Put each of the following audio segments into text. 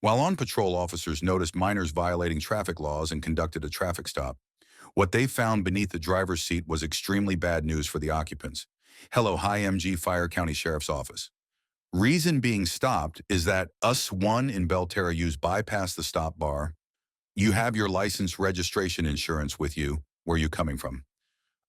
While on patrol, officers noticed minors violating traffic laws and conducted a traffic stop. What they found beneath the driver's seat was extremely bad news for the occupants. Hello, hi MG Fire County Sheriff's Office. Reason being stopped is that us one in Belterra used bypass the stop bar. You have your license registration insurance with you. Where are you coming from?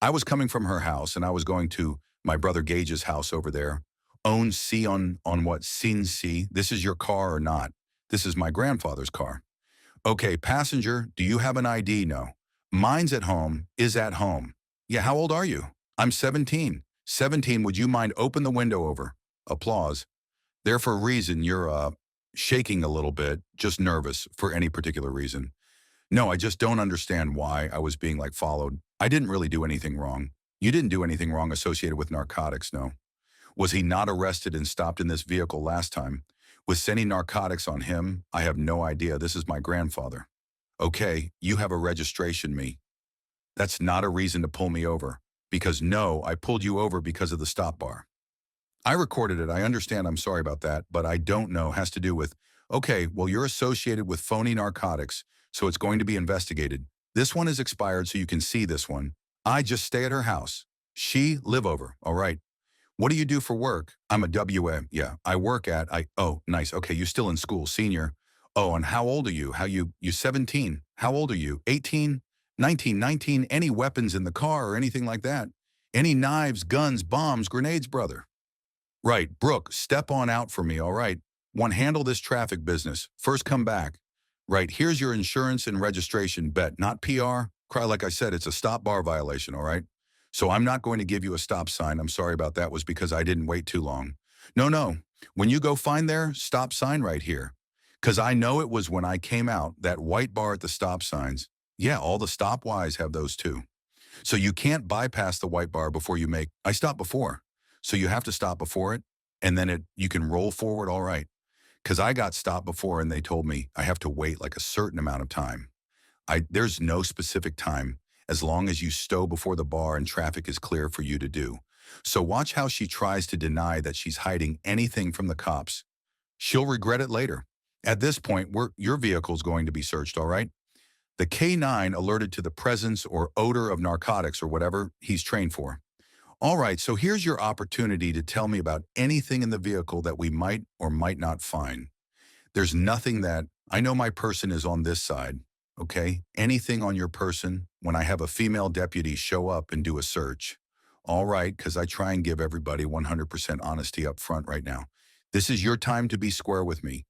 I was coming from her house and I was going to my brother Gage's house over there. Own C on what? Sin C. This is your car or not? This is my grandfather's car. Okay, passenger, do you have an ID? No. Mine's at home, is at home. Yeah, how old are you? I'm 17. 17, would you mind open the window over? Applause. There for a reason, you're shaking a little bit, just nervous for any particular reason. No, I just don't understand why I was being like followed. I didn't really do anything wrong. You didn't do anything wrong associated with narcotics, no. Was he not arrested and stopped in this vehicle last time? With any narcotics on him, I have no idea. This is my grandfather. Okay, you have a registration me. That's not a reason to pull me over. Because no, I pulled you over because of the stop bar. I recorded it. I understand. I'm sorry about that. But I don't know. Has to do with, okay, well, you're associated with phony narcotics, so it's going to be investigated. This one is expired, so you can see this one. I just stay at her house. She live over. All right. What do you do for work? I'm a WM. Yeah, I work at, oh, nice. Okay, you still in school, senior. Oh, and how old are you? You 17. How old are you? 18, 19, 19. Any weapons in the car or anything like that? Any knives, guns, bombs, grenades, brother? Right, Brooke, step on out for me, all right? One, handle this traffic business. First come back. Right, here's your insurance and registration bet, not PR. Cry, like I said, it's a stop bar violation, all right? So I'm not going to give you a stop sign. I'm sorry about that. Was because I didn't wait too long. No, no. When you go find their stop sign right here. Because I know it was when I came out, that white bar at the stop signs. Yeah, all the stop Ys have those too. So you can't bypass the white bar before you make, I stopped before. So you have to stop before it, and then you can roll forward, all right. Because I got stopped before and they told me I have to wait like a certain amount of time. There's no specific time as long as you stow before the bar and traffic is clear for you to do. So watch how she tries to deny that she's hiding anything from the cops. She'll regret it later. At this point, your vehicle's going to be searched, all right? The K9 alerted to the presence or odor of narcotics or whatever he's trained for. All right, so here's your opportunity to tell me about anything in the vehicle that we might or might not find. There's nothing that, I know my person is on this side, okay? Anything on your person when I have a female deputy show up and do a search. All right, because I try and give everybody 100% honesty up front right now. This is your time to be square with me,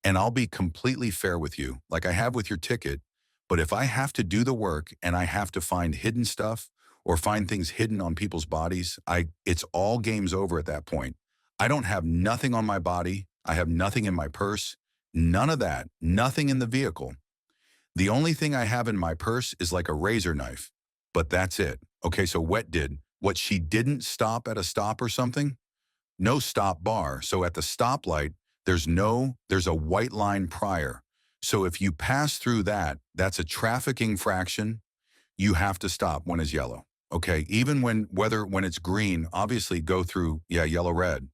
and I'll be completely fair with you, like I have with your ticket. But if I have to do the work and I have to find hidden stuff or find things hidden on people's bodies, it's all game's over at that point. I don't have nothing on my body. I have nothing in my purse. None of that. Nothing in the vehicle. The only thing I have in my purse is like a razor knife, but that's it. Okay, so what did? What, she didn't stop at a stop or something? No stop bar. So at the stoplight, there's a white line prior. So if you pass through that, that's a traffic infraction. You have to stop when it's yellow. Okay, even when it's green, obviously go through, yeah, yellow, red.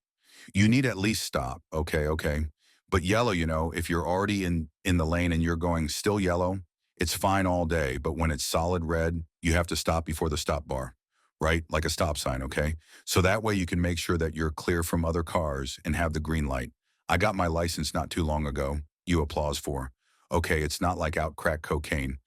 You need at least stop. Okay, okay. But yellow, if you're already in the lane and you're going still yellow, it's fine all day. But when it's solid red, you have to stop before the stop bar, right? Like a stop sign, okay? So that way you can make sure that you're clear from other cars and have the green light. I got my license not too long ago. You applause for. Okay, it's not like out crack cocaine.